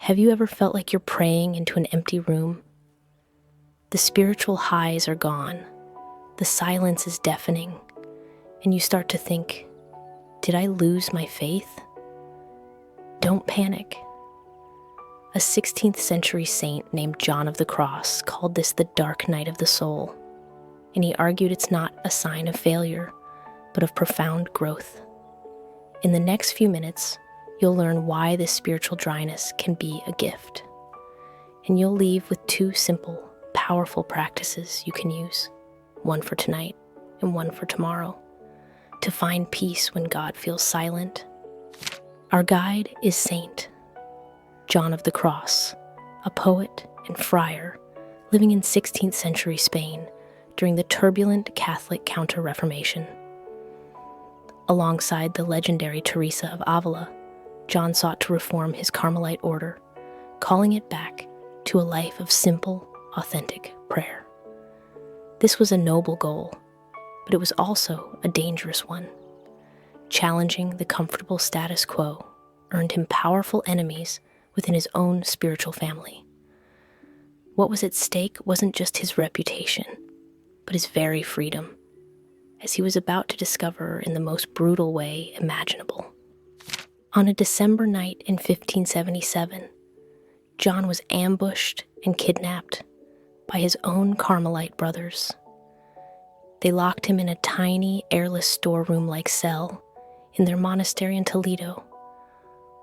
Have you ever felt like you're praying into an empty room? The spiritual highs are gone, the silence is deafening, and you start to think, did I lose my faith? Don't panic. A 16th century saint named John of the Cross called this the dark night of the soul, and he argued it's not a sign of failure, but of profound growth. In the next few minutes, you'll learn why this spiritual dryness can be a gift, and you'll leave with two simple, powerful practices you can use, one for tonight and one for tomorrow, to find peace when God feels silent. Our guide is Saint John of the Cross, a poet and friar living in 16th century Spain during the turbulent Catholic Counter-Reformation. Alongside the legendary Teresa of Avila, John sought to reform his Carmelite order, calling it back to a life of simple, authentic prayer. This was a noble goal, but it was also a dangerous one. Challenging the comfortable status quo earned him powerful enemies within his own spiritual family. What was at stake wasn't just his reputation, but his very freedom, as he was about to discover in the most brutal way imaginable. On a December night in 1577, John was ambushed and kidnapped by his own Carmelite brothers. They locked him in a tiny, airless storeroom-like cell in their monastery in Toledo,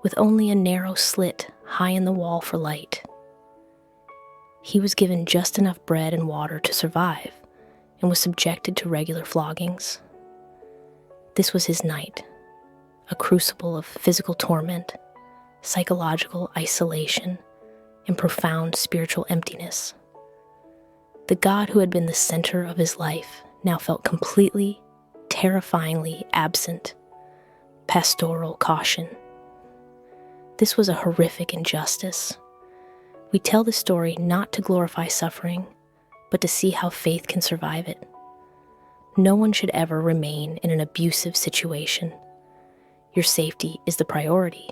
with only a narrow slit high in the wall for light. He was given just enough bread and water to survive and was subjected to regular floggings. This was his night, a crucible of physical torment, psychological isolation, and profound spiritual emptiness. The God who had been the center of his life now felt completely, terrifyingly absent. Pastoral caution. This was a horrific injustice. We tell the story not to glorify suffering, but to see how faith can survive it. No one should ever remain in an abusive situation. Your safety is the priority.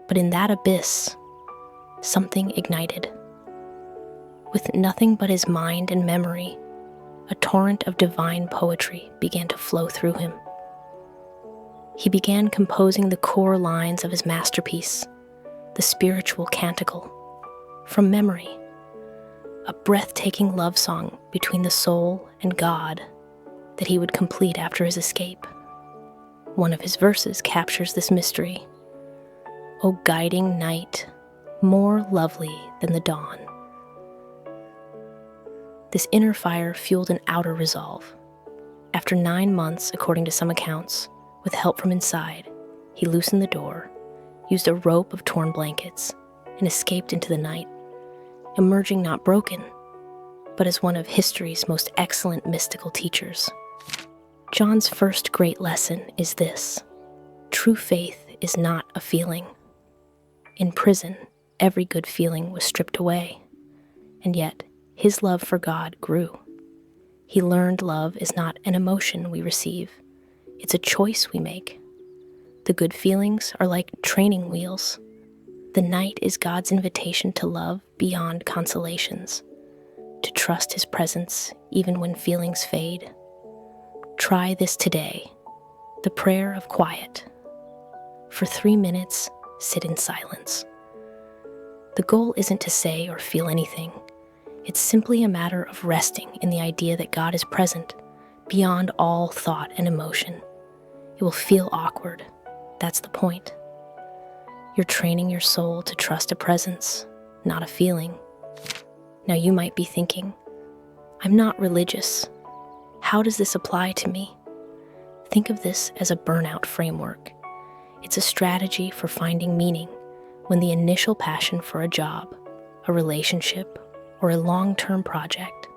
But in that abyss, something ignited. With nothing but his mind and memory, a torrent of divine poetry began to flow through him. He began composing the core lines of his masterpiece, the spiritual canticle, from memory, a breathtaking love song between the soul and God that he would complete after his escape. One of his verses captures this mystery. O guiding night, more lovely than the dawn. This inner fire fueled an outer resolve. After 9 months, according to some accounts, with help from inside, he loosened the door, used a rope of torn blankets, and escaped into the night, emerging not broken, but as one of history's most excellent mystical teachers. John's first great lesson is this: true faith is not a feeling. In prison, every good feeling was stripped away, and yet his love for God grew. He learned love is not an emotion we receive, it's a choice we make. The good feelings are like training wheels. The night is God's invitation to love beyond consolations, to trust his presence even when feelings fade. Try this today, the prayer of quiet. For 3 minutes, sit in silence. The goal isn't to say or feel anything. It's simply a matter of resting in the idea that God is present, beyond all thought and emotion. It will feel awkward. That's the point. You're training your soul to trust a presence, not a feeling. Now you might be thinking, I'm not religious. How does this apply to me? Think of this as a burnout framework. It's a strategy for finding meaning when the initial passion for a job, a relationship, or a long-term project,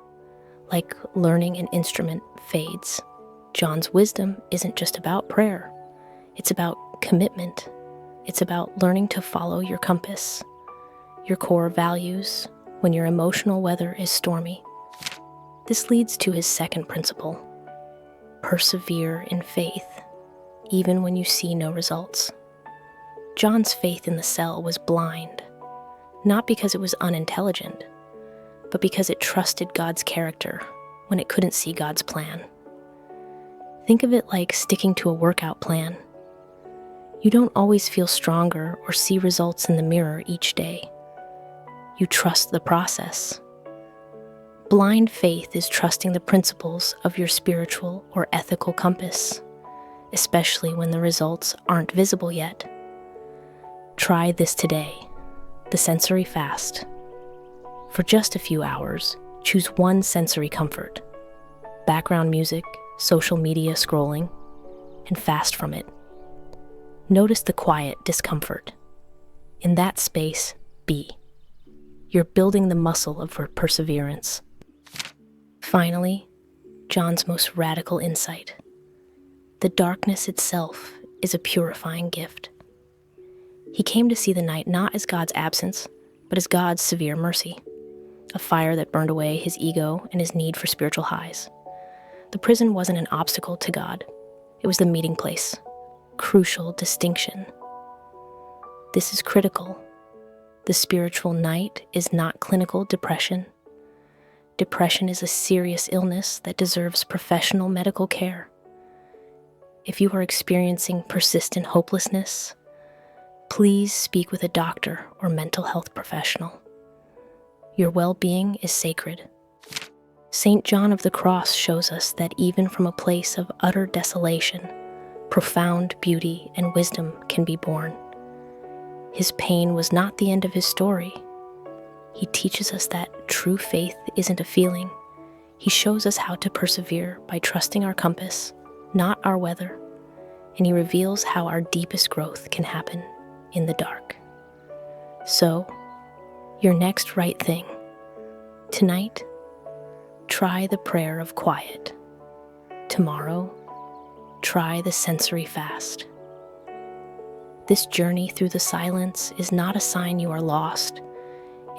like learning an instrument, fades. John's wisdom isn't just about prayer. It's about commitment. It's about learning to follow your compass, your core values, when your emotional weather is stormy. This leads to his second principle: persevere in faith, even when you see no results. John's faith in the cell was blind, not because it was unintelligent, but because it trusted God's character when it couldn't see God's plan. Think of it like sticking to a workout plan. You don't always feel stronger or see results in the mirror each day. You trust the process. Blind faith is trusting the principles of your spiritual or ethical compass, especially when the results aren't visible yet. Try this today, the sensory fast. For just a few hours, choose one sensory comfort: background music, social media scrolling, and fast from it. Notice the quiet discomfort. In that space, be. You're building the muscle of perseverance. Finally, John's most radical insight. The darkness itself is a purifying gift. He came to see the night not as God's absence, but as God's severe mercy, a fire that burned away his ego and his need for spiritual highs. The prison wasn't an obstacle to God. It was the meeting place. Crucial distinction. This is critical. The spiritual night is not clinical depression. Depression is a serious illness that deserves professional medical care. If you are experiencing persistent hopelessness, please speak with a doctor or mental health professional. Your well-being is sacred. St. John of the Cross shows us that even from a place of utter desolation, profound beauty and wisdom can be born. His pain was not the end of his story. He teaches us that true faith isn't a feeling. He shows us how to persevere by trusting our compass, not our weather, and he reveals how our deepest growth can happen in the dark. So, your next right thing. Tonight, try the prayer of quiet. Tomorrow, try the sensory fast. This journey through the silence is not a sign you are lost.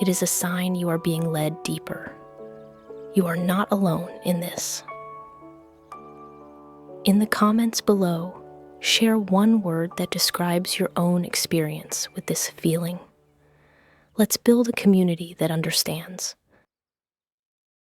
It is a sign you are being led deeper. You are not alone in this. In the comments below, share one word that describes your own experience with this feeling. Let's build a community that understands.